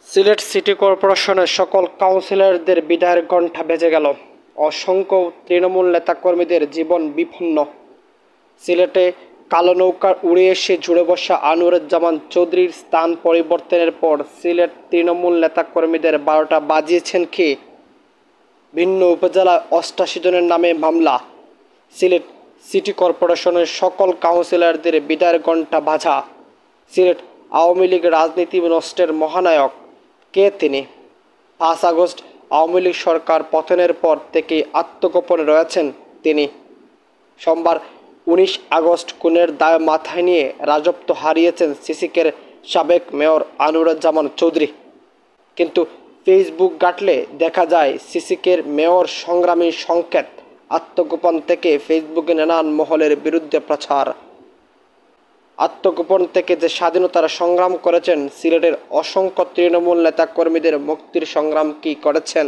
Sylhet city কর্পোরেশনের সকল কাউন্সিলরদের বিদায়ের ঘণ্টা বেজে গেল। অসংখ্য তৃণমূল নেতাকর্মীদের জীবন বিপন্ন। সিলেটে কালো নৌকার উড়ে এসে জুড়ে বসা আনোয়ারুজ্জামান চৌধুরীর স্থান পরিবর্তনের পর সিলেট তৃণমূল নেতাকর্মীদের 12টা বাজিয়েছেন কে? ভিন্ন উপজেলায় 88 জনের নামে মামলা। সিলেট সিটি কর্পোরেশনের সকল কাউন্সিলরদের বিদায়ের ঘণ্টা বাজা। সিলেট আওয়ামী লীগ রাজনীতি নষ্টের মহানায়ক কে তিনি? 5 আগস্ট আওয়ামী লীগ সরকার পতনের পর থেকেই আত্মগোপনে রয়েছেন তিনি। সোমবার 19 আগস্ট খুনের দায় মাথায় নিয়ে রাজত্ব হারিয়েছেন সিসিকের সাবেক মেয়র আনোয়ারুজ্জামান চৌধুরী। কিন্তু ফেসবুক ঘাঁটলে দেখা যায় সিসিকের মেয়র সংগ্রামী সংকেত। আত্মগোপন থেকে ফেসবুকে নানান মহলের বিরুদ্ধে প্রচার। আত্মগোপন থেকে যে স্বাধীনতার সংগ্রাম করেছেন, সিলেটের অসংখ্য তৃণমূল নেতাকর্মীদের মুক্তির সংগ্রাম কি করেছেন?